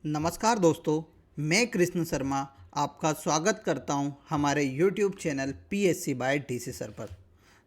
नमस्कार दोस्तों, मैं कृष्ण शर्मा आपका स्वागत करता हूं हमारे YouTube channel PSC by DC sir पर।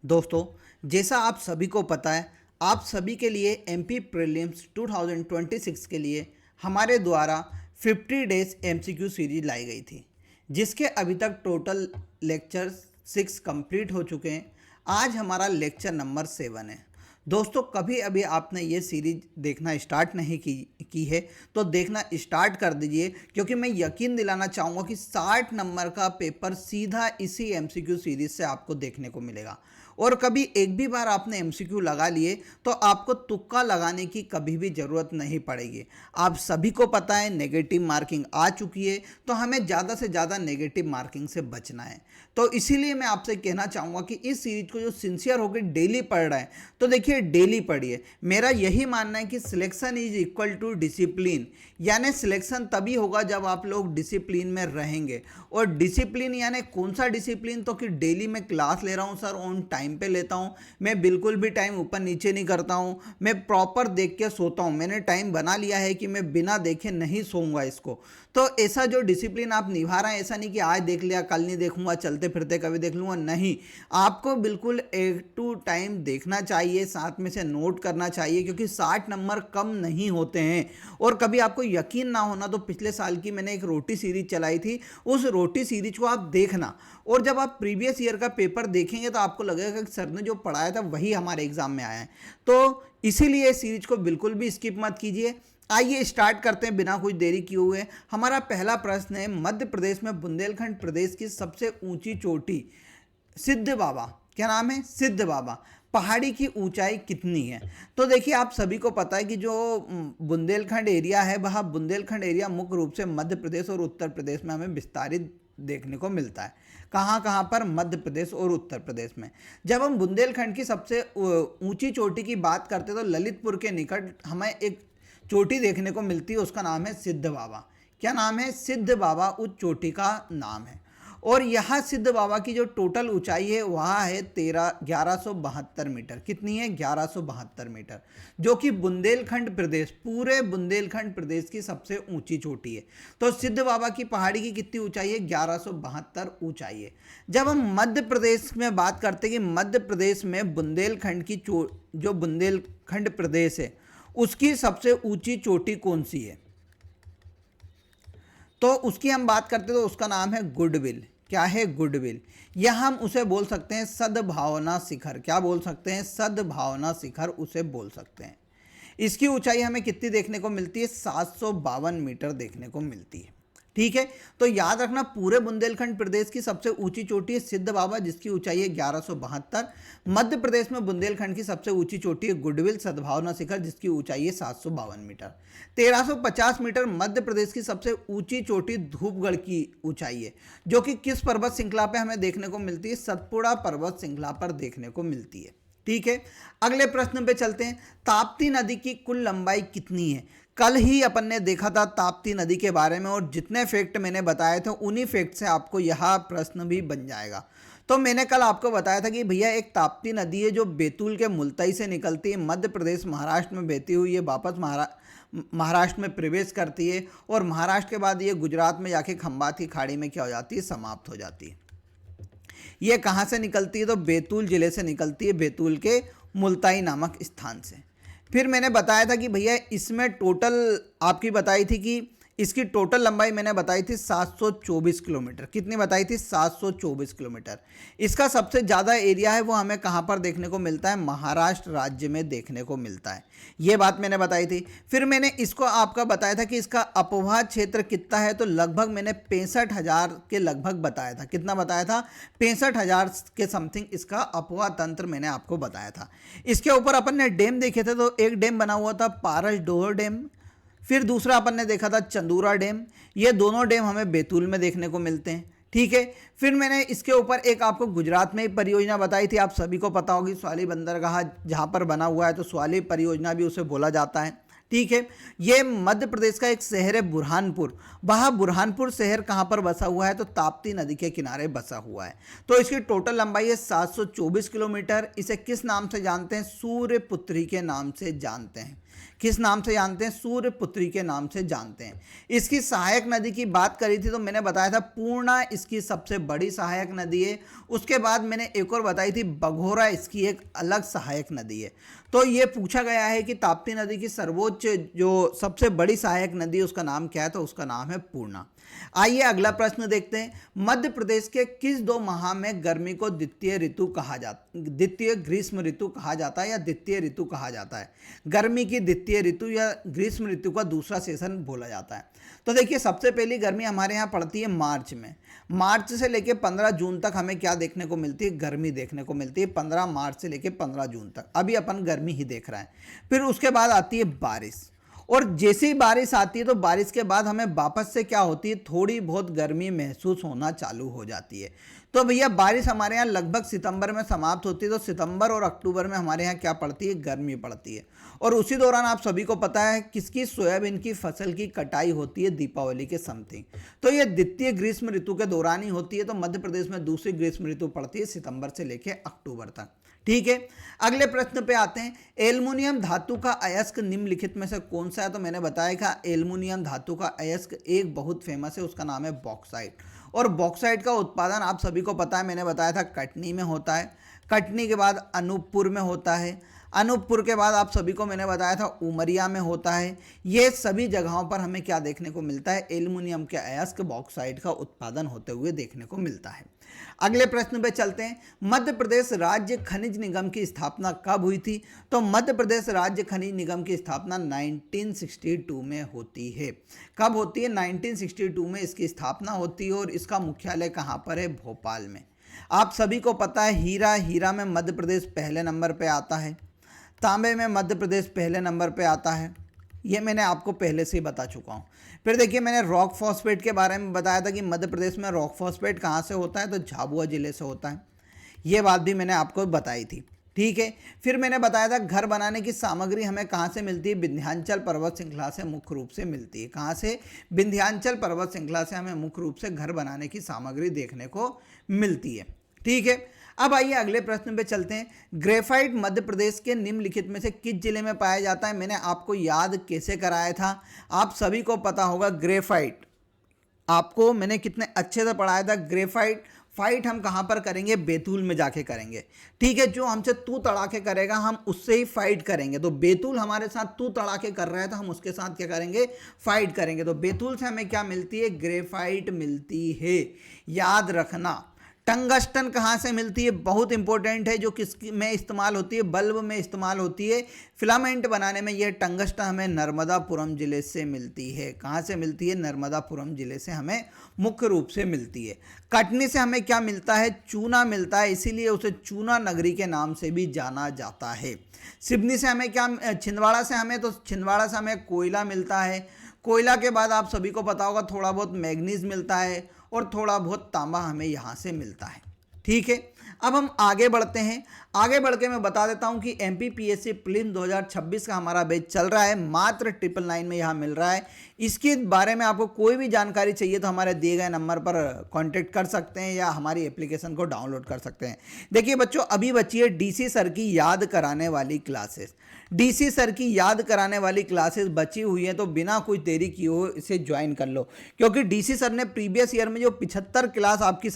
दोस्तों, जैसा आप सभी को पता है, आप सभी के लिए MP प्रीलिम्स 2026 के लिए हमारे द्वारा 50 डेज MCQ सीरीज लाई गई थी, जिसके अभी तक टोटल लेक्चर 6 कंप्लीट हो चुके हैं। आज हमारा लेक्चर नंबर 7 है। दोस्तों, कभी अभी आपने ये सीरीज देखना स्टार्ट नहीं की है तो देखना स्टार्ट कर दीजिए, क्योंकि मैं यकीन दिलाना चाहूँगा कि 60 नंबर का पेपर सीधा इसी MCQ सीरीज से आपको देखने को मिलेगा। और कभी एक भी बार आपने MCQ लगा लिए तो आपको तुक्का लगाने की कभी भी ज़रूरत नहीं पड़ेगी। आप सभी को पता है नेगेटिव मार्किंग आ चुकी है, तो हमें ज़्यादा से ज़्यादा नेगेटिव मार्किंग से बचना है। तो इसीलिए मैं आपसे कहना चाहूँगा कि इस सीरीज को जो सिंसियर होकर डेली पढ़ रहे हैं, तो देखिए डेली पढ़िए। मेरा यही मानना है कि selection is equal to discipline, यानी सिलेक्शन तभी होगा जब आप लोग डिसिप्लिन में रहेंगे। और डिसिप्लिन यानी कौन सा डिसिप्लिन, तो कि डेली मैं क्लास ले रहा हूँ सर, ऑन टाइम पे लेता हूँ, मैं बिल्कुल भी टाइम ऊपर नीचे नहीं करता हूँ, मैं प्रॉपर देख के सोता हूँ। मैंने टाइम बना लिया है कि मैं बिना देखे नहीं सोऊंगा इसको। तो ऐसा जो डिसिप्लिन आप निभा रहे हैं, ऐसा नहीं कि आज देख लिया कल नहीं देखूंगा, चलते फिरते कभी देख लूँगा, नहीं। आपको बिल्कुल एक टू टाइम देखना चाहिए, साथ में से नोट करना चाहिए, क्योंकि 60 नंबर कम नहीं होते हैं। और कभी आपको यकीन ना होना तो पिछले साल की मैंने एक रोटी सीरीज चलाई थी, उस रोटी सीरीज को आप देखना, और जब आप प्रीवियस ईयर का पेपर देखेंगे तो आपको लगेगा कि सर ने जो पढ़ाया था वही हमारे एग्जाम में आया है। तो इसीलिए सीरीज को बिल्कुल भी स्किप मत कीजिए। आइए स्टार्ट करते हैं बिना कुछ देरी किए हुए। हमारा पहला प्रश्न है, मध्य प्रदेश में बुंदेलखंड प्रदेश की सबसे ऊंची चोटी सिद्ध बाबा, क्या नाम है, सिद्ध बाबा, पहाड़ी की ऊंचाई कितनी है? तो देखिए, आप सभी को पता है कि जो बुंदेलखंड एरिया है, वह बुंदेलखंड एरिया मुख्य रूप से मध्य प्रदेश और उत्तर प्रदेश में हमें विस्तारित देखने को मिलता है। कहाँ कहाँ पर? मध्य प्रदेश और उत्तर प्रदेश में। जब हम बुंदेलखंड की सबसे ऊंची चोटी की बात करते हैं तो ललितपुर के निकट हमें एक चोटी देखने को मिलती है, उसका नाम है सिद्ध बाबा। क्या नाम है? सिद्ध बाबा उस चोटी का नाम है। और यहाँ सिद्ध बाबा की जो टोटल ऊंचाई है वह है 1172 मीटर। कितनी है? 1172 मीटर, जो कि बुंदेलखंड प्रदेश, पूरे बुंदेलखंड प्रदेश की सबसे ऊंची चोटी है। तो सिद्ध बाबा की पहाड़ी की कितनी ऊंचाई है? 1172 ऊंचाई है। जब हम मध्य प्रदेश में बात करते हैं कि मध्य प्रदेश में बुंदेलखंड की जो बुंदेलखंड प्रदेश है उसकी सबसे ऊंची चोटी कौन सी है, तो उसकी हम बात करते तो उसका नाम है गुडविल। क्या है? गुडविल। या हम उसे बोल सकते हैं सद्भावना शिखर। क्या बोल सकते हैं? सद्भावना शिखर उसे बोल सकते हैं। इसकी ऊंचाई हमें कितनी देखने को मिलती है? 752 मीटर देखने को मिलती है। ठीक है, तो याद रखना, पूरे बुंदेलखंड प्रदेश की सबसे ऊंची चोटी है सिद्ध बाबा, जिसकी ऊंचाई है 1172। मध्य प्रदेश में बुंदेलखंड की सबसे ऊंची चोटी है गुडविल सद्भावना शिखर, जिसकी ऊंचाई है 752 मीटर। 1350 मीटर मध्य प्रदेश की सबसे ऊंची चोटी धूपगढ़ की ऊंचाई है, जो कि किस पर्वत श्रृंखला पे हमें देखने को मिलती है? सतपुड़ा पर्वत श्रृंखला पर देखने को मिलती है। ठीक है, अगले प्रश्न पे चलते हैं। ताप्ती नदी की कुल लंबाई कितनी है? कल ही अपन ने देखा था ताप्ती नदी के बारे में, और जितने फैक्ट मैंने बताए थे उन्हीं फैक्ट से आपको यह प्रश्न भी बन जाएगा। तो मैंने कल आपको बताया था कि भैया एक ताप्ती नदी है जो बैतूल के मुल्ताई से निकलती है, मध्य प्रदेश महाराष्ट्र में बहती हुई ये वापस महाराष्ट्र में प्रवेश करती है, और महाराष्ट्र के बाद ये गुजरात में जाके खंबात की खाड़ी में क्या हो जाती है? समाप्त हो जाती है। ये कहाँ से निकलती है? तो बैतूल जिले से निकलती है, बैतूल के मुल्ताई नामक स्थान से। फिर मैंने बताया था कि भैया इसमें टोटल आपकी बताई थी कि इसकी टोटल लंबाई मैंने बताई थी 724 किलोमीटर। कितनी बताई थी? 724 किलोमीटर। इसका सबसे ज़्यादा एरिया है वो हमें कहाँ पर देखने को मिलता है? महाराष्ट्र राज्य में देखने को मिलता है। ये बात मैंने बताई थी। फिर मैंने इसको आपका बताया था कि इसका अपवाह क्षेत्र कितना है, तो लगभग मैंने 65,000 के लगभग बताया था। कितना बताया था? 65,000 के समथिंग इसका अपवाह तंत्र मैंने आपको बताया था। इसके ऊपर अपन ने डैम देखे थे, तो एक डैम बना हुआ था पारस डोहर डैम, फिर दूसरा अपन ने देखा था चंदूरा डैम। ये दोनों डैम हमें बैतूल में देखने को मिलते हैं। ठीक है, फिर मैंने इसके ऊपर एक आपको गुजरात में ही परियोजना बताई थी, आप सभी को पता होगी, स्वाली बंदरगाह जहाँ पर बना हुआ है, तो स्वाली परियोजना भी उसे बोला जाता है। ठीक है, ये मध्य प्रदेश का एक शहर है बुरहानपुर। वह बुरहानपुर शहर कहाँ पर बसा हुआ है? तो ताप्ती नदी के किनारे बसा हुआ है। तो इसकी टोटल लंबाई है 724 किलोमीटर। इसे किस नाम से जानते हैं? सूर्यपुत्री के नाम से जानते हैं। किस नाम से जानते हैं? सूर्यपुत्री के नाम से जानते हैं। इसकी सहायक नदी की बात करी थी तो मैंने बताया था पूर्णा इसकी सबसे बड़ी सहायक नदी है। उसके बाद मैंने एक और बताई थी बघोरा इसकी एक अलग सहायक नदी है। तो ये पूछा गया है कि ताप्ती नदी की सर्वोच्च जो सबसे बड़ी सहायक नदी है उसका नाम क्या है? तो उसका नाम है पूर्णा। आइए अगला प्रश्न देखते हैं। मध्य प्रदेश के किस 2 माह में गर्मी को द्वितीय ग्रीष्म ऋतु कहा जाता है या द्वितीय ऋतु कहा जाता है? गर्मी की द्वितीय ऋतु या ग्रीष्म ऋतु का दूसरा सेशन बोला जाता है। तो देखिए, सबसे पहली गर्मी हमारे यहाँ पड़ती है मार्च में। मार्च से लेकर 15 जून तक हमें क्या देखने को मिलती है? गर्मी देखने को मिलती है। 15 मार्च से लेकर 15 जून तक अभी अपन गर्मी ही देख रहे हैं। फिर उसके बाद आती है बारिश, और जैसे ही बारिश आती है तो बारिश के बाद हमें वापस से क्या होती है? थोड़ी बहुत गर्मी महसूस होना चालू हो जाती है। तो भैया बारिश हमारे यहाँ लगभग सितंबर में समाप्त होती है। तो सितंबर और अक्टूबर में हमारे यहाँ क्या पड़ती है? गर्मी पड़ती है। और उसी दौरान आप सभी को पता है किसकी? सोयाबीन की फसल की कटाई होती है दीपावली के समथिंग। तो ये द्वितीय ग्रीष्म ऋतु के दौरान ही होती है। तो मध्य प्रदेश में दूसरी ग्रीष्म ऋतु पड़ती है सितंबर से लेकर अक्टूबर तक। ठीक है, अगले प्रश्न पे आते हैं। एल्युमिनियम धातु का अयस्क निम्नलिखित में से कौन सा है? तो मैंने बताया था एल्युमिनियम धातु का अयस्क एक बहुत फेमस है, उसका नाम है बॉक्साइट। और बॉक्साइट का उत्पादन आप सभी को पता है, मैंने बताया था कटनी में होता है। कटनी के बाद अनूपपुर में होता है। अनूपपुर के बाद आप सभी को मैंने बताया था उमरिया में होता है। ये सभी जगहों पर हमें क्या देखने को मिलता है? एल्युमिनियम के अयस्क बॉक्साइट का उत्पादन होते हुए देखने को मिलता है। अगले प्रश्न पे चलते हैं। मध्य प्रदेश राज्य खनिज निगम की स्थापना कब हुई थी? तो मध्य प्रदेश राज्य खनिज निगम की स्थापना 1962 में होती है। कब होती है? 1962 में इसकी स्थापना होती है। और इसका मुख्यालय कहाँ पर है? भोपाल में। आप सभी को पता है हीरा में मध्य प्रदेश पहले नंबर पे आता है। तांबे में मध्य प्रदेश पहले नंबर पे आता है। ये मैंने आपको पहले से ही बता चुका हूँ। फिर देखिए, मैंने रॉक फॉस्फेट के बारे में बताया था कि मध्य प्रदेश में रॉक फॉस्फेट कहाँ से होता है? तो झाबुआ जिले से होता है। ये बात भी मैंने आपको बताई थी। ठीक है, फिर मैंने बताया था घर बनाने की सामग्री हमें कहाँ से मिलती है? विंध्याचल पर्वत श्रृंखला से मुख्य रूप से मिलती है। कहाँ से? विंध्याचल पर्वत श्रृंखला से हमें मुख्य रूप से घर बनाने की सामग्री देखने को मिलती है। ठीक है, अब आइए अगले प्रश्न पे चलते हैं। ग्रेफाइट मध्य प्रदेश के निम्नलिखित में से किस जिले में पाया जाता है? मैंने आपको याद कैसे कराया था? आप सभी को पता होगा ग्रेफाइट, आपको मैंने कितने अच्छे से पढ़ाया था। ग्रेफाइट फाइट हम कहाँ पर करेंगे? बैतूल में जाके करेंगे। ठीक है, जो हमसे तू तड़ाके करेगा हम उससे ही फाइट करेंगे। तो बैतूल हमारे साथ तू तड़ाके कर रहा है तो हम उसके साथ क्या करेंगे? फाइट करेंगे। तो बैतूल से हमें क्या मिलती है? ग्रेफाइट मिलती है। याद रखना। टंगस्टन कहाँ से मिलती है? बहुत इंपॉर्टेंट है। जो किस में इस्तेमाल होती है? बल्ब में इस्तेमाल होती है फिलामेंट बनाने में। यह टंगस्टन हमें नर्मदापुरम जिले से मिलती है। कहाँ से मिलती है? नर्मदापुरम जिले से हमें मुख्य रूप से मिलती है। कटनी से हमें क्या मिलता है? चूना मिलता है, इसीलिए उसे चूना नगरी के नाम से भी जाना जाता है। सिवनी से हमें क्या? छिंदवाड़ा से हमें, तो छिंदवाड़ा से हमें कोयला मिलता है। कोयला के बाद आप सभी को पता होगा थोड़ा बहुत मैग्नीज मिलता है और थोड़ा बहुत तांबा हमें यहाँ से मिलता है। ठीक है, अब हम आगे बढ़ते हैं। आगे बढ़ के मैं बता देता हूँ कि MPPSC प्रीलिम्स 2026 का हमारा बैच चल रहा है। मात्र 999 में यहाँ मिल रहा है। इसके बारे में आपको कोई भी जानकारी चाहिए तो हमारे दिए गए नंबर पर कांटेक्ट कर सकते हैं या हमारी एप्लीकेशन को डाउनलोड कर सकते हैं। देखिए बच्चों, अभी बची है DC सर की याद कराने वाली क्लासेस। DC सर की याद कराने वाली क्लासेस बची हुई हैं, तो बिना कुछ देरी किए हो इसे ज्वाइन कर लो। क्योंकि DC सर ने प्रीवियस ईयर में जो 75 क्लास आपकी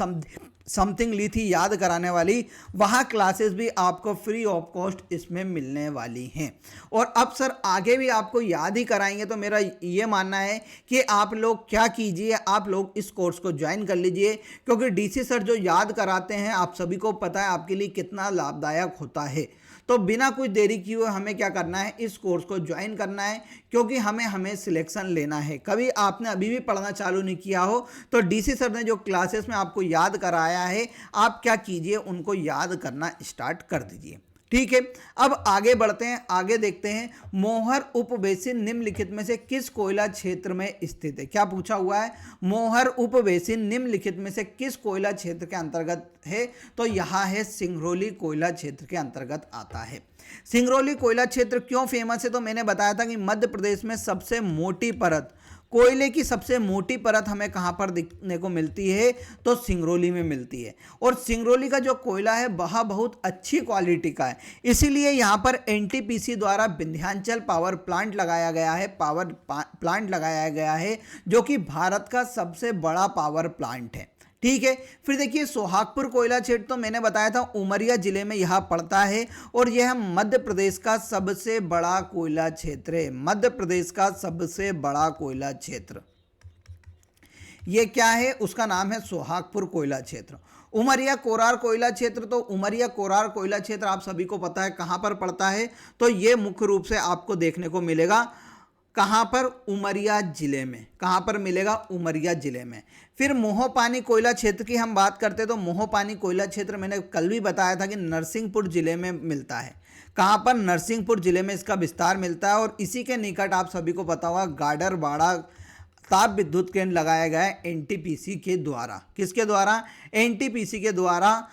समथिंग ली थी याद कराने वाली, वहाँ क्लासेस भी आपको फ्री ऑफ कॉस्ट इसमें मिलने वाली हैं। और अब सर आगे भी आपको याद ही कराएंगे। तो मेरा ये मानना है कि आप लोग क्या कीजिए, आप लोग इस कोर्स को ज्वाइन कर लीजिए। क्योंकि DC सर जो याद कराते हैं आप सभी को पता है आपके लिए कितना लाभदायक होता है। तो बिना कुछ देरी किए हमें क्या करना है? इस कोर्स को ज्वाइन करना है। क्योंकि हमें सिलेक्शन लेना है। कभी आपने अभी भी पढ़ना चालू नहीं किया हो तो DC सर ने जो क्लासेस में आपको याद कराया है, आप क्या कीजिए? उनको याद करना स्टार्ट कर दीजिए। ठीक है, अब आगे बढ़ते हैं। आगे देखते हैं, मोहर उपबेसिन निम्नलिखित में से किस कोयला क्षेत्र में स्थित है? क्या पूछा हुआ है? मोहर उपबेसिन निम्नलिखित में से किस कोयला क्षेत्र के अंतर्गत है? तो यहाँ है सिंगरौली कोयला क्षेत्र के अंतर्गत आता है। सिंगरौली कोयला क्षेत्र क्यों फेमस है? तो मैंने बताया था कि मध्य प्रदेश में सबसे मोटी परत कोयले की सबसे मोटी परत हमें कहाँ पर दिखने को मिलती है, तो सिंगरौली में मिलती है। और सिंगरौली का जो कोयला है वह बहुत अच्छी क्वालिटी का है, इसीलिए यहाँ पर एनटीपीसी द्वारा विंध्याचल पावर प्लांट लगाया गया है, जो कि भारत का सबसे बड़ा पावर प्लांट है। ठीक है, फिर देखिए सोहागपुर कोयला क्षेत्र तो मैंने बताया था उमरिया जिले में यह पड़ता है और यह मध्य प्रदेश का सबसे बड़ा कोयला क्षेत्र है। मध्य प्रदेश का सबसे बड़ा कोयला क्षेत्र ये क्या है, उसका नाम है सोहागपुर कोयला क्षेत्र। उमरिया कोरार कोयला क्षेत्र, तो उमरिया कोरार कोयला क्षेत्र आप सभी को पता है कहाँ पर पड़ता है, तो ये मुख्य रूप से आपको देखने को मिलेगा कहाँ पर, उमरिया जिले में। कहाँ पर मिलेगा, उमरिया जिले में। फिर मोहपानी कोयला क्षेत्र की हम बात करते हैं तो मोहपानी कोयला क्षेत्र मैंने कल भी बताया था कि नरसिंहपुर जिले में मिलता है। कहाँ पर, नरसिंहपुर जिले में इसका विस्तार मिलता है और इसी के निकट आप सभी को पता होगा गाडरवाड़ा ताप विद्युत केंद्र लगाया गया है एनटीपीसी के द्वारा। किसके द्वारा, एनटीपीसी के द्वारा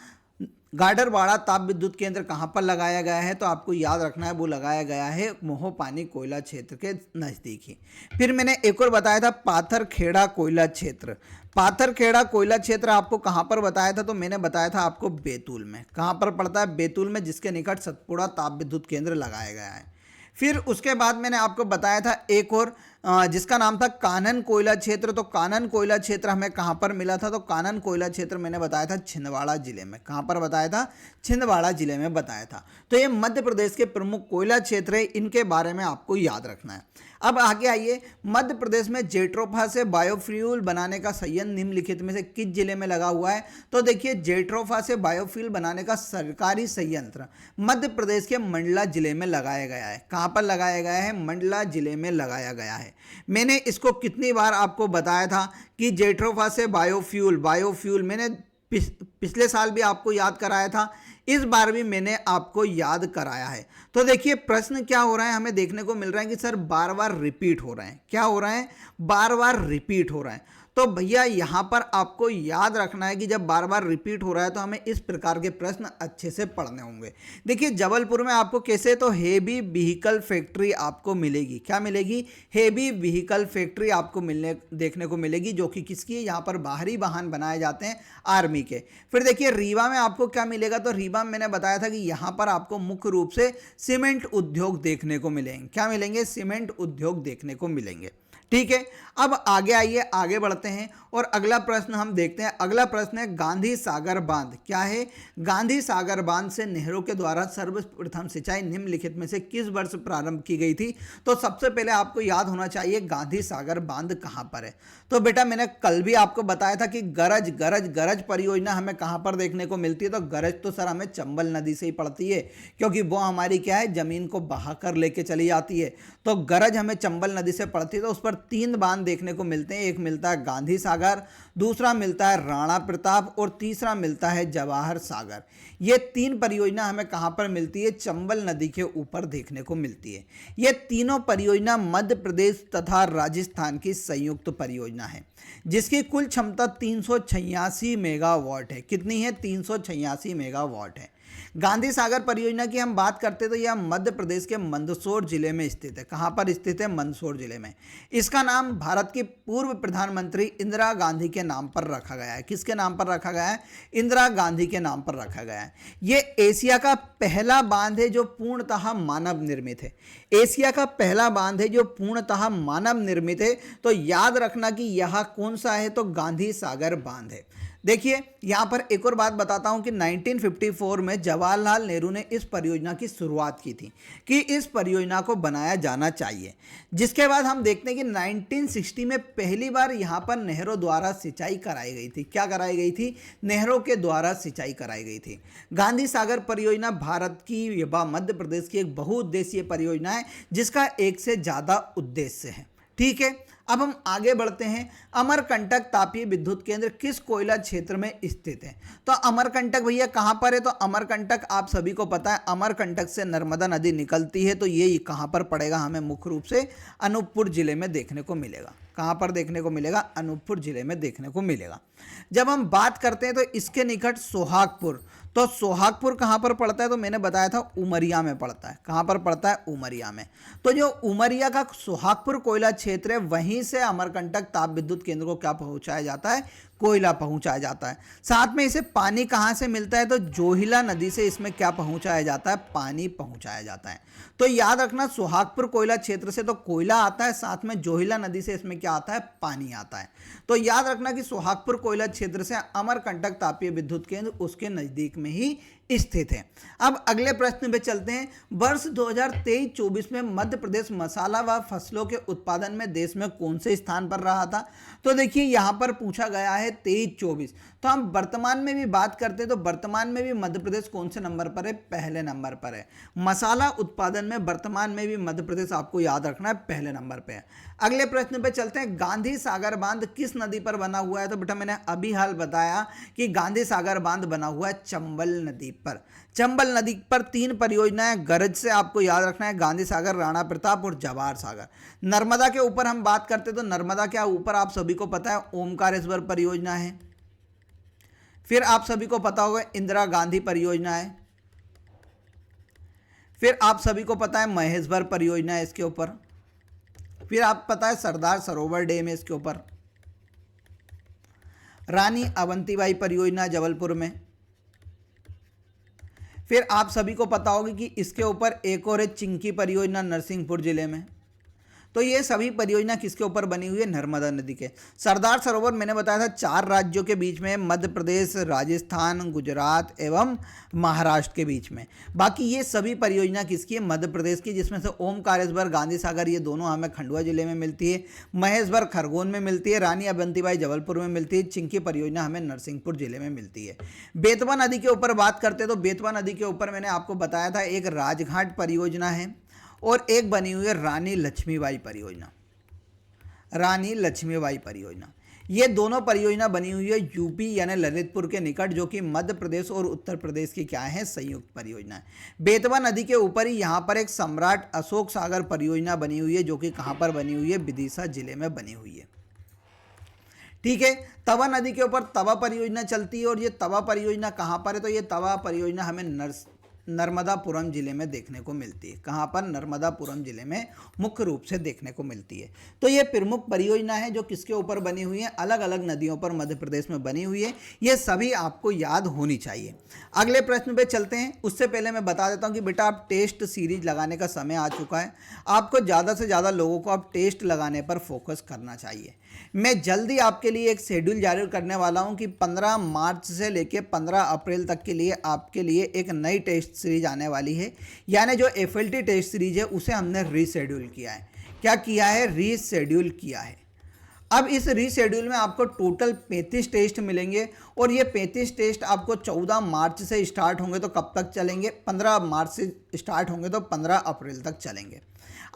गाडरवाड़ा ताप विद्युत केंद्र कहाँ पर लगाया गया है, तो आपको याद रखना है वो लगाया गया है मोहपानी कोयला क्षेत्र के नज़दीक ही। फिर मैंने एक और बताया था पाथरखेड़ा कोयला क्षेत्र। पाथरखेड़ा कोयला क्षेत्र आपको कहाँ पर बताया था, तो मैंने बताया था आपको बैतूल में। कहाँ पर पड़ता है, बैतूल में, जिसके निकट सतपुड़ा ताप विद्युत केंद्र लगाया गया है। फिर उसके बाद मैंने आपको बताया था एक और जिसका नाम था कानन कोयला क्षेत्र। तो कानन कोयला क्षेत्र हमें कहाँ पर मिला था, तो कानन कोयला क्षेत्र मैंने बताया था छिंदवाड़ा जिले में। कहाँ पर बताया था, छिंदवाड़ा जिले में बताया था। तो ये मध्य प्रदेश के प्रमुख कोयला क्षेत्र है, इनके बारे में आपको याद रखना है। अब आगे आइए, मध्य प्रदेश में जेट्रोफा से बायोफ्यूल बनाने का संयंत्र निम्नलिखित में से किस जिले में लगा हुआ है, तो देखिए जेट्रोफा से बायोफ्यूल बनाने का सरकारी संयंत्र मध्य प्रदेश के मंडला जिले में लगाया गया है। कहाँ पर लगाया गया है, मंडला जिले में लगाया गया है। मैंने इसको कितनी बार आपको बताया था कि जेट्रोफा से बायोफ्यूल मैंने पिछले साल भी आपको याद कराया था, इस बार भी मैंने आपको याद कराया है। तो देखिए प्रश्न क्या हो रहा है, हमें देखने को मिल रहा है कि सर बार बार रिपीट हो रहे हैं। क्या हो रहा है, बार बार रिपीट हो रहा है। तो भैया यहाँ पर आपको याद रखना है कि जब बार बार रिपीट हो रहा है तो हमें इस प्रकार के प्रश्न अच्छे से पढ़ने होंगे। देखिए जबलपुर में आपको कैसे, तो हेवी व्हीकल फैक्ट्री आपको मिलेगी। क्या मिलेगी, हेवी व्हीकल फैक्ट्री आपको देखने को मिलेगी, जो कि किसकी है, यहाँ पर बाहरी वाहन बनाए जाते हैं आर्मी के। फिर देखिए रीवा में आपको क्या मिलेगा, तो रीवा में मैंने बताया था कि यहाँ पर आपको मुख्य रूप से सीमेंट उद्योग देखने को मिलेंगे। क्या मिलेंगे, सीमेंट उद्योग देखने को मिलेंगे। ठीक है, अब आगे आइए, आगे बढ़ते हैं और अगला प्रश्न हम देखते हैं। अगला प्रश्न है गांधी सागर बांध। क्या है, गांधी सागर बांध से नेहरू के द्वारा सर्वप्रथम सिंचाई निम्नलिखित में से किस वर्ष प्रारंभ की गई थी, तो सबसे पहले आपको याद होना चाहिए गांधी सागर बांध कहाँ पर है। तो बेटा मैंने कल भी आपको बताया था कि गरज गरज गरज परियोजना हमें कहाँ पर देखने को मिलती है, तो गरज तो सर हमें चंबल नदी से ही पड़ती है, क्योंकि वो हमारी क्या है, जमीन को बहाकर लेके चली जाती है। तो गरज हमें चंबल नदी से पड़ती है, तो उस पर 3 बांध देखने को मिलते हैं। एक मिलता है गांधी सागर, दूसरा मिलता है राणा प्रताप और तीसरा मिलता है जवाहर सागर। ये 3 परियोजना हमें कहाँ पर मिलती है, चंबल नदी के ऊपर देखने को मिलती है। ये तीनों परियोजना मध्य प्रदेश तथा राजस्थान की संयुक्त परियोजना है, जिसकी कुल क्षमता 386 मेगावाट है। कितनी है, 386 मेगावाट है। गांधी सागर परियोजना की हम बात करते हैं तो यह मध्य प्रदेश के मंदसौर जिले में स्थित है। कहां पर स्थित है, मंदसौर जिले में। इसका नाम भारत की पूर्व प्रधानमंत्री इंदिरा गांधी के नाम पर रखा गया है। किसके नाम पर रखा गया है, इंदिरा गांधी के नाम पर रखा गया है। यह एशिया का पहला बांध है जो पूर्णतः मानव निर्मित है। एशिया का पहला बांध है जो पूर्णतः मानव निर्मित है। तो याद रखना कि यह कौन सा है, तो गांधी सागर बांध है। देखिए यहाँ पर एक और बात बताता हूँ कि 1954 में जवाहरलाल नेहरू ने इस परियोजना की शुरुआत की थी कि इस परियोजना को बनाया जाना चाहिए। जिसके बाद हम देखते हैं कि 1960 में पहली बार यहाँ पर नेहरू द्वारा सिंचाई कराई गई थी। क्या कराई गई थी, नेहरू के द्वारा सिंचाई कराई गई थी। गांधी सागर परियोजना भारत की व मध्य प्रदेश की एक बहुउद्देशीय परियोजना है, जिसका एक से ज़्यादा उद्देश्य है। ठीक है, अब हम आगे बढ़ते हैं। अमरकंटक तापीय विद्युत केंद्र किस कोयला क्षेत्र में स्थित है, तो अमरकंटक भैया कहाँ पर है, तो अमरकंटक आप सभी को पता है, अमरकंटक से नर्मदा नदी निकलती है। तो ये कहाँ पर पड़ेगा, हमें मुख्य रूप से अनूपपुर जिले में देखने को मिलेगा। कहाँ पर देखने को मिलेगा, अनूपपुर जिले में देखने को मिलेगा। जब हम बात करते हैं तो इसके निकट सोहागपुर, तो सोहागपुर कहाँ पर पड़ता है, तो मैंने बताया था उमरिया में पड़ता है। कहाँ पर पड़ता है, उमरिया में। तो जो उमरिया का सोहागपुर कोयला क्षेत्र है, वहीं वहीं से अमरकंटक ताप विद्युत केंद्र को क्या पहुंचाया जाता है, कोयला पहुंचाया जाता है। साथ में इसे पानी कहाँ से मिलता है, तो जोहिला नदी से इसमें क्या पहुंचाया जाता है, पानी पहुंचाया जाता है। तो याद रखना सुहागपुर कोयला क्षेत्र से तो कोयला आता है, साथ में जोहिला नदी से इसमें क्या आता है, पानी आता है। तो याद रखना कि सुहागपुर कोयला क्षेत्र से अमरकंटक तापीय विद्युत केंद्र उसके नजदीक में ही स्थित है। अब अगले प्रश्न पे चलते हैं। वर्ष 2023-24 में मध्य प्रदेश मसाला व फसलों के उत्पादन में देश में कौन से स्थान पर रहा था। तो देखिए यहाँ पर पूछा गया है 23-24, तो हम वर्तमान में भी बात करते हैं तो वर्तमान में भी मध्य प्रदेश कौन से नंबर पर है, पहले नंबर पर है। मसाला उत्पादन में वर्तमान में भी मध्य प्रदेश आपको याद रखना है पहले नंबर पे है। अगले प्रश्न पे चलते हैं। गांधी सागर बांध किस नदी पर बना हुआ है, तो बेटा मैंने अभी हाल बताया कि गांधी सागर बांध बना हुआ है चंबल नदी पर। चंबल नदी पर 3 परियोजनाएं गरज से आपको याद रखना है, गांधी सागर, राणा प्रताप और जवाहर सागर। नर्मदा के ऊपर हम बात करते तो नर्मदा के ऊपर आप सभी को पता है ओमकारेश्वर परियोजना है। फिर आप सभी को पता होगा इंदिरा गांधी परियोजना है। फिर आप सभी को पता है महेश्वर परियोजना है इसके ऊपर। फिर आप पता है सरदार सरोवर डैम है इसके ऊपर। रानी अवंतीबाई परियोजना जबलपुर में। फिर आप सभी को पता होगा कि इसके ऊपर एक और है चिंकी परियोजना नरसिंहपुर जिले में। तो ये सभी परियोजना किसके ऊपर बनी हुई है, नर्मदा नदी के। सरदार सरोवर मैंने बताया था 4 राज्यों के बीच में, मध्य प्रदेश, राजस्थान, गुजरात एवं महाराष्ट्र के बीच में। बाकी ये सभी परियोजना किसकी है, मध्य प्रदेश की, जिसमें से ओमकारेश्वर, गांधी सागर ये दोनों हमें खंडवा जिले में मिलती है, महेश्वर खरगोन में मिलती है, रानी अवंतीबाई जबलपुर में मिलती है, चिंकी परियोजना हमें नरसिंहपुर जिले में मिलती है। बेतवा नदी के ऊपर बात करते हैं तो बेतवा नदी के ऊपर मैंने आपको बताया था एक राजघाट परियोजना है और एक बनी हुई है रानी लक्ष्मीबाई परियोजना। रानी लक्ष्मीबाई परियोजना, ये दोनों परियोजना बनी हुई है यूपी यानी ललितपुर के निकट, जो कि मध्य प्रदेश और उत्तर प्रदेश की क्या है, संयुक्त परियोजना है। बेतवा नदी के ऊपर ही यहाँ पर एक सम्राट अशोक सागर परियोजना बनी हुई है, जो कि कहाँ पर बनी हुई है, विदिशा जिले में बनी हुई है। ठीक है। तवा नदी के ऊपर तवा परियोजना चलती है और ये तवा परियोजना कहाँ पर है, तो ये तवा परियोजना हमें नर्मदापुरम जिले में देखने को मिलती है। कहाँ पर, नर्मदापुरम जिले में मुख्य रूप से देखने को मिलती है। तो ये प्रमुख परियोजना है जो किसके ऊपर बनी हुई है, अलग अलग नदियों पर मध्य प्रदेश में बनी हुई है। ये सभी आपको याद होनी चाहिए। अगले प्रश्न पे चलते हैं। उससे पहले मैं बता देता हूँ कि बेटा आप टेस्ट सीरीज लगाने का समय आ चुका है। आपको ज़्यादा से ज़्यादा लोगों को आप टेस्ट लगाने पर फोकस करना चाहिए। मैं जल्दी आपके लिए एक शेड्यूल जारी करने वाला हूं कि 15 मार्च से लेकर 15 अप्रैल तक के लिए आपके लिए एक नई टेस्ट सीरीज आने वाली है। यानी जो एफएलटी टेस्ट सीरीज है उसे हमने रीशेड्यूल किया है। क्या किया है, रीशेड्यूल किया है। अब इस रीशेड्यूल में आपको टोटल 35 टेस्ट मिलेंगे और ये 35 टेस्ट आपको 14 मार्च से स्टार्ट होंगे तो कब तक चलेंगे, 15 मार्च से स्टार्ट होंगे तो 15 अप्रैल तक चलेंगे।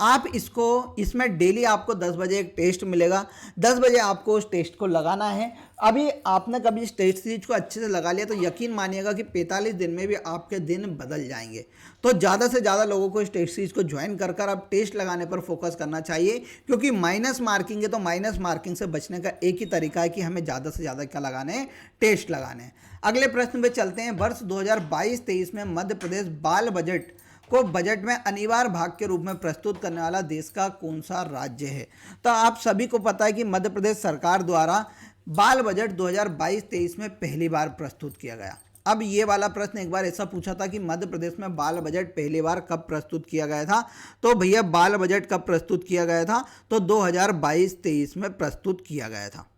आप इसमें डेली आपको 10 बजे एक टेस्ट मिलेगा। 10 बजे आपको उस टेस्ट को लगाना है। अभी आपने कभी इस टेस्ट सीरीज को अच्छे से लगा लिया तो यकीन मानिएगा कि 45 दिन में भी आपके दिन बदल जाएंगे। तो ज़्यादा से ज़्यादा लोगों को इस टेस्ट सीरीज को ज्वाइन कर आप टेस्ट लगाने पर फोकस करना चाहिए, क्योंकि माइनस मार्किंग है तो माइनस मार्किंग से बचने का एक ही तरीका है कि हमें ज़्यादा से ज़्यादा क्या लगाने हैं, टेस्ट लगाने हैं। अगले प्रश्न पे चलते हैं। वर्ष 2022-23 में मध्य प्रदेश बाल बजट को बजट में अनिवार्य भाग के रूप में प्रस्तुत करने वाला देश का कौन सा राज्य है। तो आप सभी को पता है कि मध्य प्रदेश सरकार द्वारा बाल बजट 2022-23 में पहली बार प्रस्तुत किया गया। अब ये वाला प्रश्न एक बार ऐसा पूछा था कि मध्य प्रदेश में बाल बजट पहली बार कब प्रस्तुत किया गया था, तो भैया बाल बजट कब प्रस्तुत किया गया था, तो 2022-23 में प्रस्तुत किया गया था।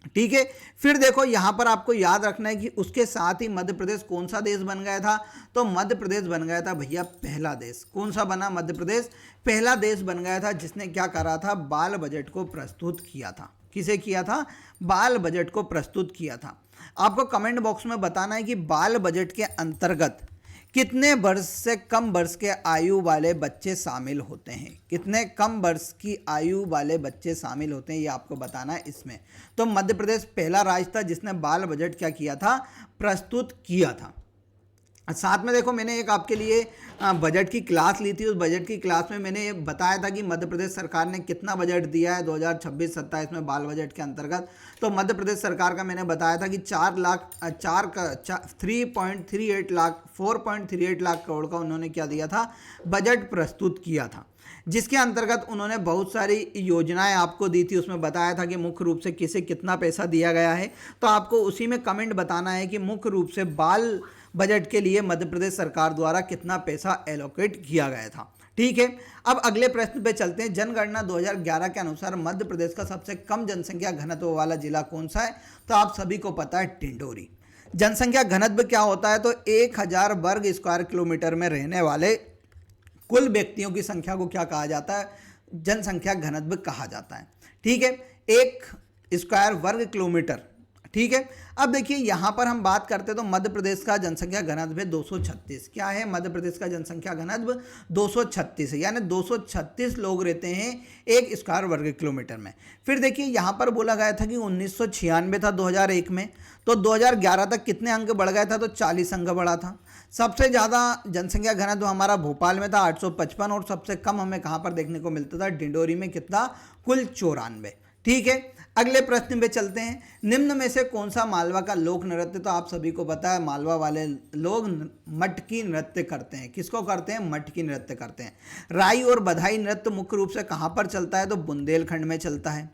ठीक है। फिर देखो यहां पर आपको याद रखना है कि उसके साथ ही मध्य प्रदेश कौन सा देश बन गया था, तो मध्य प्रदेश बन गया था भैया पहला देश। कौन सा बना, मध्य प्रदेश पहला देश बन गया था जिसने क्या करा था, बाल बजट को प्रस्तुत किया था। किसे किया था, बाल बजट को प्रस्तुत किया था। आपको कमेंट बॉक्स में बताना है कि बाल बजट के अंतर्गत कितने वर्ष से कम वर्ष के आयु वाले बच्चे शामिल होते हैं, कितने कम वर्ष की आयु वाले बच्चे शामिल होते हैं, ये आपको बताना है इसमें। तो मध्य प्रदेश पहला राज्य था जिसने बाल बजट क्या किया था, प्रस्तुत किया था। साथ में देखो मैंने एक आपके लिए बजट की क्लास ली थी। उस बजट की क्लास में मैंने बताया था कि मध्य प्रदेश सरकार ने कितना बजट दिया है 2026-27 में बाल बजट के अंतर्गत। तो मध्य प्रदेश सरकार का मैंने बताया था कि 4.38 लाख करोड़ का उन्होंने क्या दिया था, बजट प्रस्तुत किया था। जिसके अंतर्गत उन्होंने बहुत सारी योजनाएं आपको दी थी। उसमें बताया था कि मुख्य रूप से किसे कितना पैसा दिया गया है। तो आपको उसी में कमेंट बताना है कि मुख्य रूप से बाल बजट के लिए मध्य प्रदेश सरकार द्वारा कितना पैसा एलोकेट किया गया था। ठीक है, अब अगले प्रश्न पे चलते हैं। जनगणना 2011 के अनुसार मध्य प्रदेश का सबसे कम जनसंख्या घनत्व वाला जिला कौन सा है? तो आप सभी को पता है, डिंडोरी। जनसंख्या घनत्व क्या होता है? तो 1000 वर्ग स्क्वायर किलोमीटर में रहने वाले कुल व्यक्तियों की संख्या को क्या कहा जाता है? जनसंख्या घनत्व कहा जाता है। ठीक है, 1 स्क्वायर वर्ग किलोमीटर। ठीक है, अब देखिए यहाँ पर हम बात करते हैं तो मध्य प्रदेश का जनसंख्या घनत्व है 236। क्या है? मध्य प्रदेश का जनसंख्या घनत्व 236 है, यानी 236 लोग रहते हैं 1 स्क्वायर वर्ग किलोमीटर में। फिर देखिए यहाँ पर बोला गया था कि 1996 था 2001 में, तो 2011 तक कितने अंक बढ़ गया था? तो 40 अंक बढ़ा था। सबसे ज़्यादा जनसंख्या घनत्व हमारा भोपाल में था 855, और सबसे कम हमें कहाँ पर देखने को मिलता था? डिंडोरी में। कितना? कुल 94। ठीक है, अगले प्रश्न पे चलते हैं। निम्न में से कौन सा मालवा का लोक नृत्य? तो आप सभी को पता है, मालवा वाले लोग मटकी नृत्य करते हैं। किसको करते हैं? मटकी नृत्य करते हैं। राई और बधाई नृत्य मुख्य रूप से कहाँ पर चलता है? तो बुंदेलखंड में चलता है।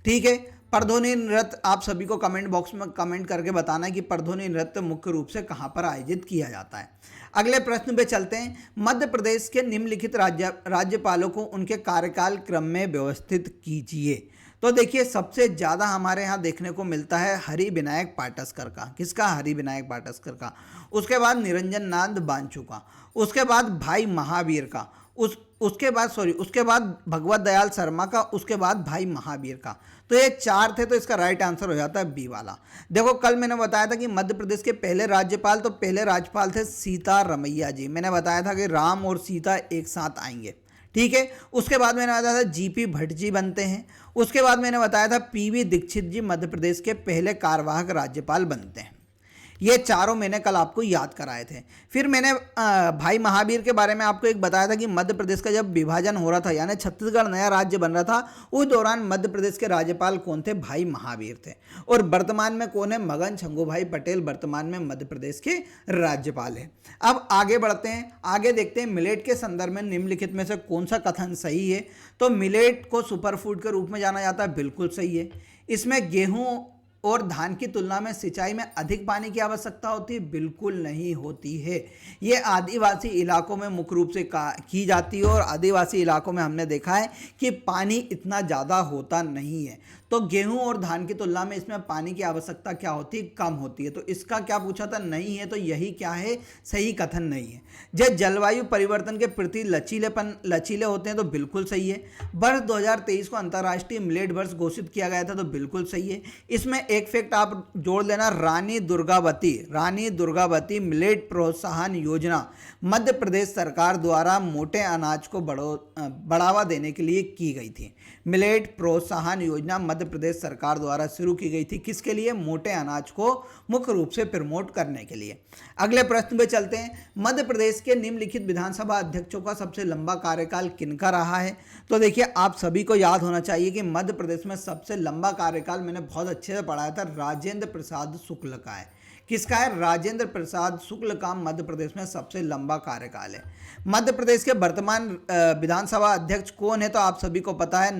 ठीक है, परधोनी नृत्य आप सभी को कमेंट बॉक्स में कमेंट करके बताना है कि परधोनी नृत्य मुख्य रूप से कहाँ पर आयोजित किया जाता है। अगले प्रश्न पे चलते हैं। मध्य प्रदेश के निम्नलिखित राज्यपालों को उनके कार्यकाल क्रम में व्यवस्थित कीजिए। तो देखिए सबसे ज़्यादा हमारे यहाँ देखने को मिलता है हरि विनायक पाटस्कर का। किसका? हरि विनायक पाटस्कर का। उसके बाद निरंजन नाथ बांचू का। उसके बाद भाई महावीर का। उसके बाद भगवत दयाल शर्मा का। उसके बाद भाई महावीर का। तो ये 4 थे, तो इसका राइट आंसर हो जाता है बी वाला। देखो कल मैंने बताया था कि मध्य प्रदेश के पहले राज्यपाल थे सीता रमैया जी। मैंने बताया था कि राम और सीता एक साथ आएंगे। ठीक है, उसके बाद मैंने बताया था जीपी भट्ट जी बनते हैं। उसके बाद मैंने बताया था पीवी दीक्षित जी मध्य प्रदेश के पहले कार्यवाहक राज्यपाल बनते हैं। ये चारों मैंने कल आपको याद कराए थे। फिर मैंने भाई महावीर के बारे में आपको एक बताया था कि मध्य प्रदेश का जब विभाजन हो रहा था, यानी छत्तीसगढ़ नया राज्य बन रहा था, उस दौरान मध्य प्रदेश के राज्यपाल कौन थे? भाई महावीर थे। और वर्तमान में कौन है? मगन छंगूभाई पटेल वर्तमान में मध्य प्रदेश के राज्यपाल है। अब आगे बढ़ते हैं, आगे देखते हैं मिलेट के संदर्भ में निम्नलिखित में से कौन सा कथन सही है? तो मिलेट को सुपरफूड के रूप में जाना जाता है, बिल्कुल सही है। इसमें गेहूं और धान की तुलना में सिंचाई में अधिक पानी की आवश्यकता होती है, बिल्कुल नहीं होती है। ये आदिवासी इलाकों में मुख्य रूप से की जाती है, और आदिवासी इलाकों में हमने देखा है कि पानी इतना ज़्यादा होता नहीं है। तो गेहूं और धान की तुलना में इसमें पानी की आवश्यकता क्या होती है? कम होती है। तो इसका क्या पूछा था? नहीं है। तो यही क्या है? सही कथन नहीं है। जब जलवायु परिवर्तन के प्रति लचीले होते हैं, तो बिल्कुल सही है। वर्ष 2023 को अंतर्राष्ट्रीय मिलेट वर्ष घोषित किया गया था, तो बिल्कुल सही है। इसमें एक फैक्ट आप जोड़ लेना, रानी दुर्गावती मिलेट प्रोत्साहन योजना मध्य प्रदेश सरकार द्वारा मोटे अनाज को बढ़ावा देने के लिए की गई थी। मिलेट प्रोत्साहन योजना मध्य प्रदेश सरकार द्वारा शुरू की गई थी। किसके लिए? मोटे अनाज को मुख्य रूप से प्रमोट करने के लिए। अगले प्रश्न पे चलते हैं। मध्य प्रदेश के निम्नलिखित विधानसभा अध्यक्षों का सबसे लंबा कार्यकाल किनका रहा है? तो देखिए आप सभी को याद होना चाहिए कि मध्य प्रदेश में सबसे लंबा कार्यकाल मैंने बहुत अच्छे से पढ़ाया था, राजेंद्र प्रसाद शुक्ल का है। किसका है? राजेंद्र प्रसाद शुक्ल का मध्य प्रदेश में सबसे लंबा कार्यकाल है। मध्य प्रदेश के वर्तमान विधानसभा अध्यक्ष कौन है? तो आप सभी को पता है,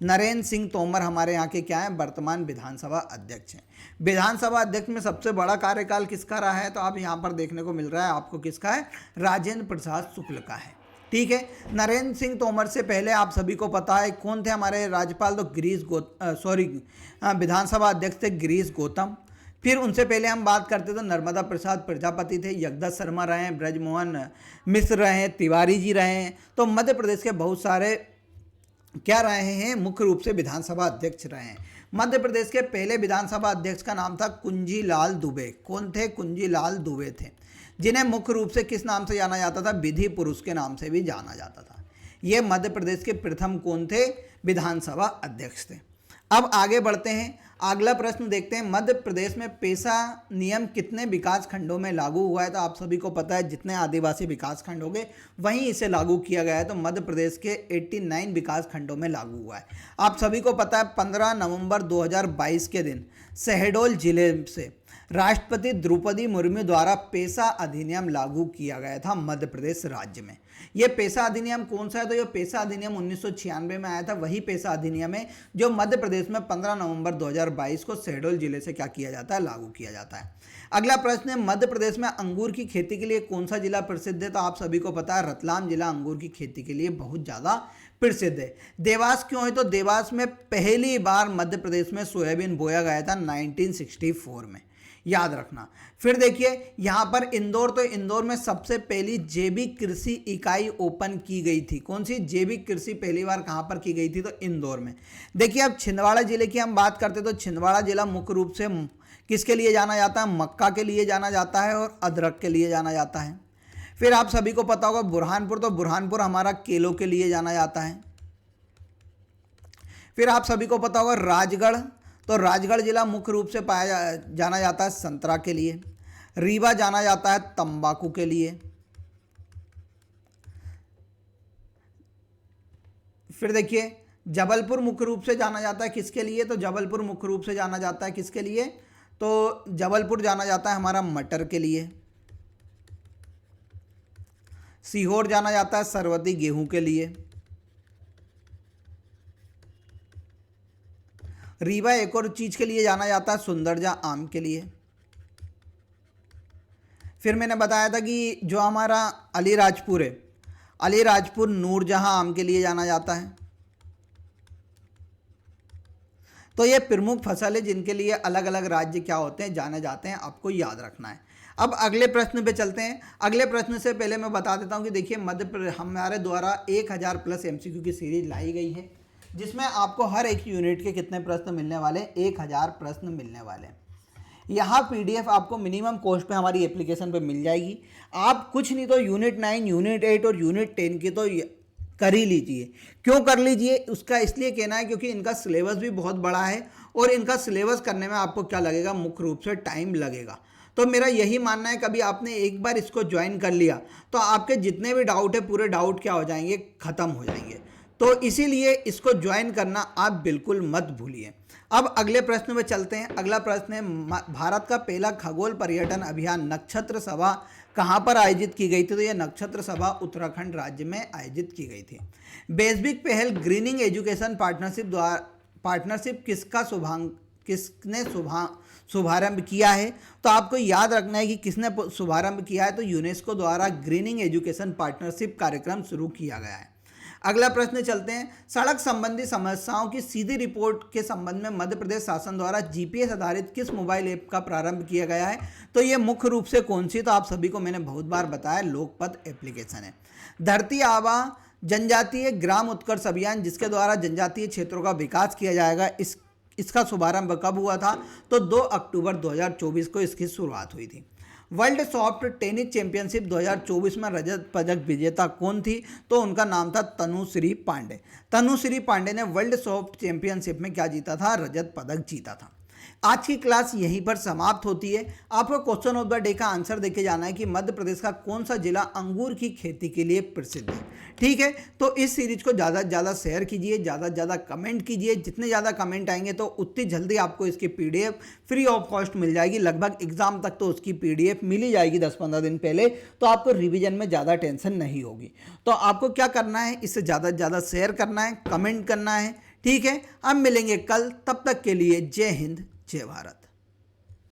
नरेंद्र सिंह तोमर हमारे यहाँ के क्या हैं? वर्तमान विधानसभा अध्यक्ष हैं। विधानसभा अध्यक्ष में सबसे बड़ा कार्यकाल किसका रहा है? तो आप यहाँ पर देखने को मिल रहा है आपको, किसका है? राजेंद्र प्रसाद शुक्ल का है। ठीक है, नरेंद्र सिंह तोमर से पहले आप सभी को पता है कौन थे हमारे राज्यपाल? तो विधानसभा अध्यक्ष थे गिरीश गौतम। फिर उनसे पहले हम बात करते तो नर्मदा प्रसाद प्रजापति थे, जगदत्त शर्मा रहे हैं, ब्रजमोहन मिश्र रहे हैं, तिवारी जी रहे हैं। तो मध्य प्रदेश के बहुत सारे क्या रहे हैं? मुख्य रूप से विधानसभा अध्यक्ष रहे हैं। मध्य प्रदेश के पहले विधानसभा अध्यक्ष का नाम था कुंजीलाल दुबे। कौन थे? कुंजीलाल दुबे थे, जिन्हें मुख्य रूप से किस नाम से जाना जाता था? विधि पुरुष के नाम से भी जाना जाता था। ये मध्य प्रदेश के प्रथम कौन थे? विधानसभा अध्यक्ष थे। अब आगे बढ़ते हैं, अगला प्रश्न देखते हैं। मध्य प्रदेश में पेशा नियम कितने विकास खंडों में लागू हुआ है? तो आप सभी को पता है, जितने आदिवासी विकास खंड होंगे वहीं इसे लागू किया गया है। तो मध्य प्रदेश के 89 विकास खंडों में लागू हुआ है। आप सभी को पता है 15 नवंबर 2022 के दिन शहडोल जिले से राष्ट्रपति द्रौपदी मुर्मू द्वारा पेशा अधिनियम लागू किया गया था मध्य प्रदेश राज्य में। यह पेशा अधिनियम कौन सा है? तो यह पेशा अधिनियम 1996 में आया था। वही पेशा अधिनियम है जो मध्य प्रदेश में 15 नवंबर 2022 को शहडोल जिले से क्या किया जाता है? लागू किया जाता है। अगला प्रश्न है, मध्य प्रदेश में अंगूर की खेती के लिए कौन सा जिला प्रसिद्ध है? तो आप सभी को पता है रतलाम जिला अंगूर की खेती के लिए बहुत ज़्यादा प्रसिद्ध है। देवास क्यों है? तो देवास में पहली बार मध्य प्रदेश में सोयाबीन बोया गया था 1964 में, याद रखना। फिर देखिए यहाँ पर इंदौर, तो इंदौर में सबसे पहली जैविक कृषि इकाई ओपन की गई थी। कौन सी जैविक कृषि पहली बार कहाँ पर की गई थी? तो इंदौर में। देखिए अब छिंदवाड़ा जिले की हम बात करते तो छिंदवाड़ा जिला मुख्य रूप से किसके लिए जाना जाता है? मक्का के लिए जाना जाता है और अदरक के लिए जाना जाता है। फिर आप सभी को पता होगा बुरहानपुर, तो बुरहानपुर हमारा केलों के लिए जाना जाता है। फिर आप सभी को पता होगा राजगढ़, तो राजगढ़ जिला मुख्य रूप से जाना जाता है संतरा के लिए। रीवा जाना जाता है तंबाकू के लिए। फिर देखिए जबलपुर मुख्य रूप से जाना जाता है किसके लिए? तो जबलपुर मुख्य रूप से जाना जाता है किसके लिए? तो जबलपुर जाना जाता है हमारा मटर के लिए। सीहोर जाना जाता है सरवती गेहूं के लिए। रीवा एक और चीज के लिए जाना जाता है सुंदरजा आम के लिए। फिर मैंने बताया था कि जो हमारा अलीराजपुर है, अलीराजपुर नूरजहां आम के लिए जाना जाता है। तो ये प्रमुख फसल है जिनके लिए अलग अलग राज्य क्या होते हैं? जाने जाते हैं, आपको याद रखना है। अब अगले प्रश्न पे चलते हैं। अगले प्रश्न से पहले मैं बता देता हूं कि देखिए हमारे द्वारा 1000 प्लस MCQ की सीरीज लाई गई है जिसमें आपको हर एक यूनिट के कितने प्रश्न मिलने वाले? 1000 प्रश्न मिलने वाले। यहाँ PDF आपको मिनिमम कॉस्ट पे हमारी एप्लीकेशन पे मिल जाएगी। आप कुछ नहीं तो यूनिट 9, यूनिट 8 और यूनिट 10 की तो कर ही लीजिए। क्यों कर लीजिए? उसका इसलिए कहना है क्योंकि इनका सिलेबस भी बहुत बड़ा है और इनका सिलेबस करने में आपको क्या लगेगा? मुख्य रूप से टाइम लगेगा। तो मेरा यही मानना है कभी आपने एक बार इसको ज्वाइन कर लिया तो आपके जितने भी डाउट है पूरे डाउट क्या हो जाएंगे? खत्म हो जाएंगे। तो इसीलिए इसको ज्वाइन करना आप बिल्कुल मत भूलिए। अब अगले प्रश्न में चलते हैं। अगला प्रश्न है, भारत का पहला खगोल पर्यटन अभियान नक्षत्र सभा कहाँ पर आयोजित की गई थी? तो यह नक्षत्र सभा उत्तराखंड राज्य में आयोजित की गई थी। वैश्विक पहल ग्रीनिंग एजुकेशन पार्टनरशिप किसने शुभारंभ किया है? तो आपको याद रखना है कि किसने शुभारंभ किया है। तो यूनेस्को द्वारा ग्रीनिंग एजुकेशन पार्टनरशिप कार्यक्रम शुरू किया गया है। अगला प्रश्न चलते हैं। सड़क संबंधी समस्याओं की सीधी रिपोर्ट के संबंध में मध्य प्रदेश शासन द्वारा GPS आधारित किस मोबाइल ऐप का प्रारंभ किया गया है? तो ये मुख्य रूप से कौन सी? तो आप सभी को मैंने बहुत बार बताया, लोकपथ एप्लीकेशन है। धरती आबा जनजातीय ग्राम उत्कर्ष अभियान जिसके द्वारा जनजातीय क्षेत्रों का विकास किया जाएगा, इसका शुभारंभ कब हुआ था? तो 2 अक्टूबर 2024 को इसकी शुरुआत हुई थी। वर्ल्ड सॉफ्ट टेनिस चैंपियनशिप 2024 में रजत पदक विजेता कौन थी? तो उनका नाम था तनुश्री पांडे। तनुश्री पांडे ने वर्ल्ड सॉफ्ट चैंपियनशिप में क्या जीता था? रजत पदक जीता था। आज की क्लास यहीं पर समाप्त होती है। आपको क्वेश्चन ऑफ द डे का आंसर देके जाना है कि मध्य प्रदेश का कौन सा जिला अंगूर की खेती के लिए प्रसिद्ध है। ठीक है, तो इस सीरीज को ज़्यादा से ज़्यादा शेयर कीजिए, ज़्यादा से ज़्यादा कमेंट कीजिए। जितने ज़्यादा कमेंट आएंगे तो उतनी जल्दी आपको इसकी PDF फ्री ऑफ कॉस्ट मिल जाएगी। लगभग एग्जाम तक तो उसकी PDF मिल ही जाएगी 10-15 दिन पहले, तो आपको रिवीजन में ज़्यादा टेंशन नहीं होगी। तो आपको क्या करना है? इसे ज़्यादा से ज़्यादा शेयर करना है, कमेंट करना है। ठीक है, अब मिलेंगे कल, तब तक के लिए जय हिंद, जय भारत।